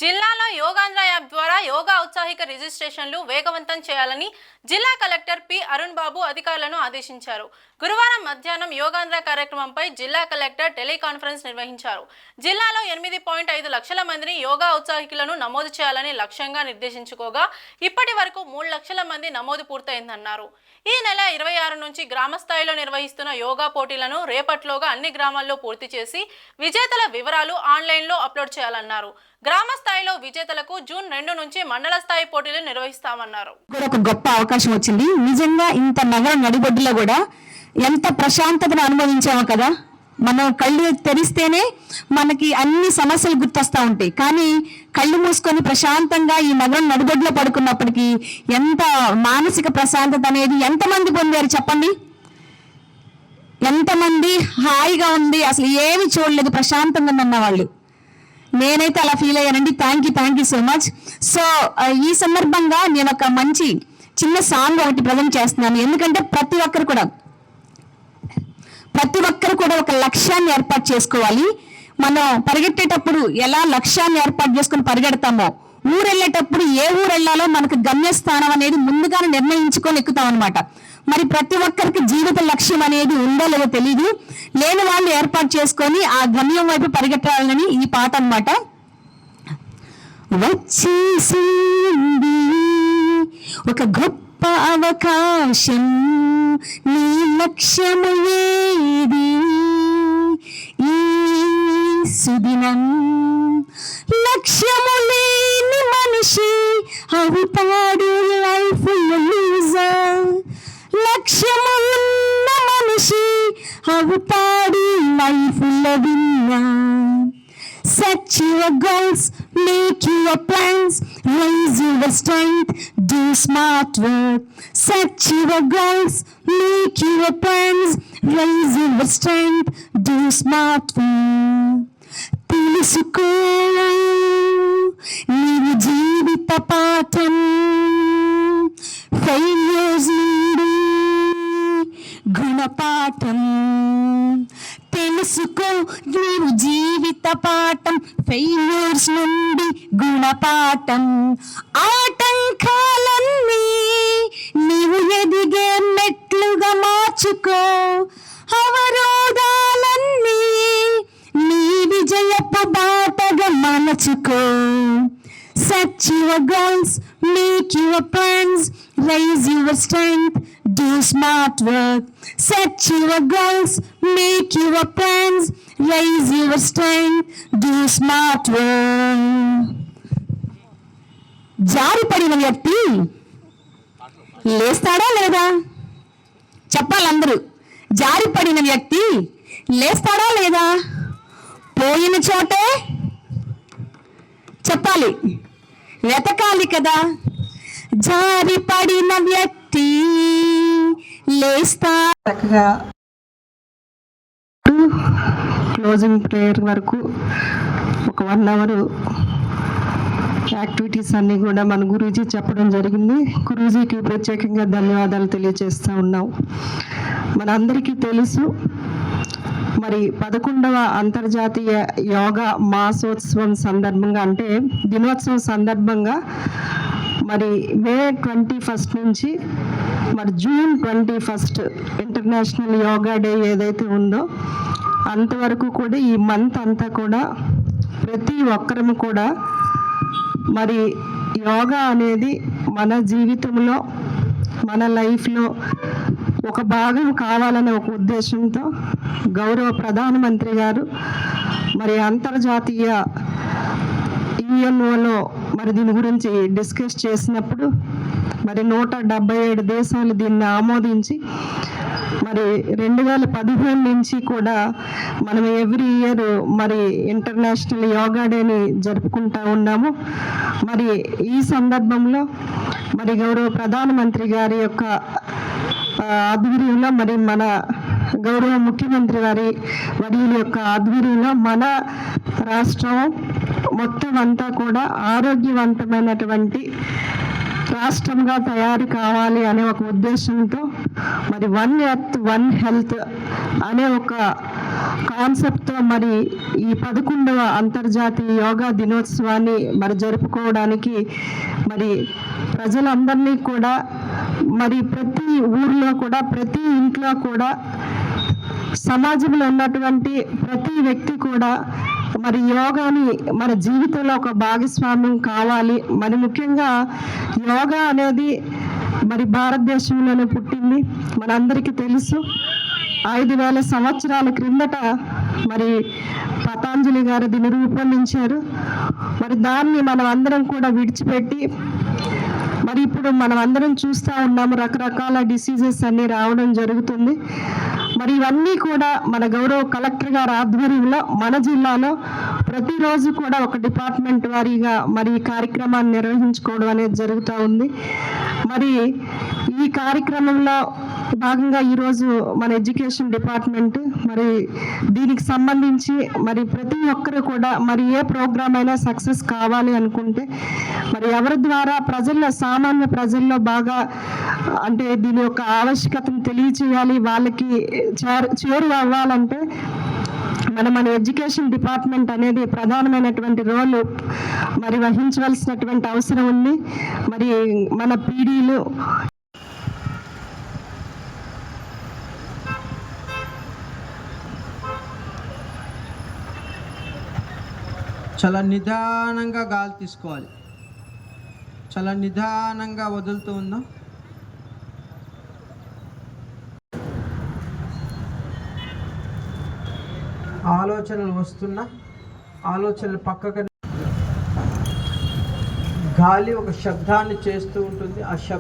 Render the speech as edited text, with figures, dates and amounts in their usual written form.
జిల్లాలో యోగాంధ్ర యాప్ ద్వారా యోగా ఔత్సాహిక రిజిస్ట్రేషన్లు వేగవంతం చేయాలని జిల్లా కలెక్టర్ పి అరుణ్ బాబు అధికారులను ఆదేశించారు. గురువారం మధ్యాహ్నం యోగాంధ్ర కార్యక్రమంపై జిల్లా కలెక్టర్ టెలికాన్ఫరెన్స్ నిర్వహించారు. జిల్లాలో 8.5 లక్షల మందిని యోగా ఔత్సాహికులను నమోదు చేయాలని లక్ష్యంగా నిర్దేశించుకోగా ఇప్పటి వరకు 3 లక్షల మంది నమోదు పూర్తయిందన్నారు. ఈ నెల 26 నుంచి గ్రామ స్థాయిలో నిర్వహిస్తున్న యోగా పోటీలను రేపట్లోగా అన్ని గ్రామాల్లో పూర్తి చేసి విజేతల వివరాలు ఆన్లైన్లో అప్లోడ్ చేయాలన్నారు. గ్రామ స్థాయిలో విజేతలకు జూన్ 2 నుంచి మండల స్థాయి పోటీలు నిర్వహిస్తామన్నారు. ఒక గొప్ప అవకాశం వచ్చింది. నిజంగా ఇంత నగర నడిబొడ్డులో కూడా ఎంత ప్రశాంతతను అనుభవించామో కదా. మనం కళ్ళు తెరిస్తేనే మనకి అన్ని సమస్యలు గుర్తొస్తా ఉంటాయి, కానీ కళ్ళు మూసుకొని ప్రశాంతంగా ఈ నగరం నడిబొడ్డులో పడుకున్నప్పటికీ ఎంత మానసిక ప్రశాంతత అనేది ఎంతమంది పొందారు చెప్పండి. ఎంతమంది హాయిగా ఉంది, అసలు ఏమి చూడలేదు, ప్రశాంతంగా ఉన్న వాళ్ళు. నేనైతే అలా ఫీల్ అయ్యానండి. Thank you so much. So ఈ సందర్భంగా నేను ఒక మంచి చిన్న సాంగ్ ఒకటి ప్రజెంట్ చేస్తున్నాను. ఎందుకంటే ప్రతి ఒక్కరు కూడా ఒక లక్ష్యాన్ని ఏర్పాటు చేసుకోవాలి. మనం పరిగెట్టేటప్పుడు ఎలా లక్ష్యాన్ని ఏర్పాటు చేసుకుని పరిగెడతామో, ఊరు వెళ్ళేటప్పుడు ఏ ఊరు వెళ్ళాలో మనకు గమ్యస్థానం అనేది ముందుగానే నిర్ణయించుకొని ఎక్కుతాం అనమాట. మరి ప్రతి ఒక్కరికి జీవిత లక్ష్యం అనేది ఉందో లేదో తెలీదు. లేని వాళ్ళు ఏర్పాటు చేసుకొని ఆ గమ్యం వైపు పరిగెట్టాలని ఈ పాట అన్నమాట. వచ్చేసింది ఒక గొప్ప అవకాశం, నీ లక్ష్యము ఏది? ఈ సుదినం లక్ష్యము లేని మనిషి అవుతాడు లైఫ్ లూజర్. లక్ష్యము ఉన్న మనిషి అవుతాడు life winner. Set your goals, make your plans, raise your strength, do smart work. Set your goals, make your plans, raise your strength, do smart work. తెలుసుకో నీవు జీవిత పాఠం, ఫెయిల్యూర్స్ నుండి గుణపాఠం. తెలుసుకో నీవు జీవిత పాఠం, ఫెయిల్యూర్స్ నుండి గుణపాఠం. ఆటంకాలన్నీ నీవు ఎదిగే మెట్లుగా మార్చుకో, అవరోధాలన్నీ నీ విజయపు బాటగా మలచుకో. Set your goals, make your plans, raise your strength, do smart work. Set your goals, make your plans, raise your strength, do smart work. జారిపడిన వ్యక్తి లేస్తాడా లేదా చెప్పాలందరూ. జారిపడిన వ్యక్తి లేస్తాడా లేదా? పోయిన చోటే చెప్పాలి, వెతకాలి కదా. జారిపడిన వ్యక్తి లేస్తా. చక్కగా క్లోజింగ్ ప్రేయర్ వరకు ఒక 1 అవర్ యాక్టివిటీస్ అన్నీ కూడా మన గురూజీ చెప్పడం జరిగింది. గురూజీకి ప్రత్యేకంగా ధన్యవాదాలు తెలియజేస్తూ ఉన్నాం. మనందరికీ తెలుసు, మరి 11వ అంతర్జాతీయ యోగా మాసోత్సవం సందర్భంగా, అంటే దినోత్సవం సందర్భంగా మరి మే 21 నుంచి మరి జూన్ 21 ఇంటర్నేషనల్ యోగా డే ఏదైతే ఉందో అంతవరకు కూడా ఈ మంత్ అంతా కూడా ప్రతి ఒక్కరము కూడా మరి యోగా అనేది మన జీవితంలో, మన లైఫ్లో ఒక భాగం కావాలనే ఒక ఉద్దేశంతో గౌరవ ప్రధానమంత్రి గారు మరి అంతర్జాతీయ యుఎన్ఓలో మరి దీని గురించి డిస్కస్ చేసినప్పుడు మరి 177 దేశాలు దీన్ని ఆమోదించి మరి 2015 నుంచి కూడా మనం ఎవ్రీ ఇయర్ మరి ఇంటర్నేషనల్ యోగా డేని జరుపుకుంటూ ఉన్నాము. మరి ఈ సందర్భంలో మరి గౌరవ ప్రధానమంత్రి గారి యొక్క ఆధ్వర్యంలో, మరి మన గౌరవ ముఖ్యమంత్రి వారి వర్యుల యొక్క ఆధ్వర్యంలో మన రాష్ట్రం మొత్తం అంతా కూడా ఆరోగ్యవంతమైనటువంటి రాష్ట్రంగా తయారు కావాలి అనే ఒక ఉద్దేశంతో మరి 1 ఎర్త్ 1 హెల్త్ అనే ఒక కాన్సెప్ట్తో మరి ఈ 11వ అంతర్జాతీయ యోగా దినోత్సవాన్ని మరి జరుపుకోవడానికి మరి ప్రజలందరినీ కూడా మరి ప్రతి ఊర్లో కూడా ప్రతి ఇంట్లో కూడా సమాజంలో ఉన్నటువంటి ప్రతి వ్యక్తి కూడా మరి యోగాని మన జీవితంలో ఒక భాగస్వామ్యం కావాలి. మరి ముఖ్యంగా యోగా అనేది మరి భారతదేశంలోనే పుట్టింది, మనందరికీ తెలుసు. 5,000 సంవత్సరాల క్రిందట మరి పతాంజలి గారు దీన్ని రూపొందించారు. మరి దాన్ని మనం అందరం కూడా విడిచిపెట్టి మరి ఇప్పుడు మనం అందరం చూస్తూ ఉన్నాము, రకరకాల డిసీజెస్ అన్నీ రావడం జరుగుతుంది. మరి ఇవన్నీ కూడా మన గౌరవ కలెక్టర్ గారి ఆధ్వర్యంలో మన జిల్లాలో ప్రతిరోజు కూడా ఒక డిపార్ట్మెంట్ వారీగా మరి ఈ కార్యక్రమాన్ని నిర్వహించుకోవడం అనేది జరుగుతూ ఉంది. మరి ఈ కార్యక్రమంలో భాగంగా ఈరోజు మన ఎడ్యుకేషన్ డిపార్ట్మెంట్ మరి దీనికి సంబంధించి మరి ప్రతి ఒక్కరు కూడా మరి ఏ ప్రోగ్రామ్ అయినా సక్సెస్ కావాలి అనుకుంటే మరి ఎవరి ద్వారా ప్రజల్లో సామాన్య ప్రజల్లో బాగా అంటే దీని యొక్క ఆవశ్యకతను తెలియచేయాలి, వాళ్ళకి చేరువ అవ్వాలంటే మన ఎడ్యుకేషన్ డిపార్ట్మెంట్ అనేది ప్రధానమైనటువంటి రోల్ మరి వహించవలసినటువంటి అవసరం ఉంది. మరి మన పీడీలు చాలా నిదానంగా గాలి తీసుకోవాలి, చాలా నిదానంగా వదులుతూ ఉందాం. ఆలోచనలు వస్తున్నా ఆలోచనలు పక్కకు గాలి ఒక శబ్దాన్ని చేస్తూ ఉంటుంది. ఆ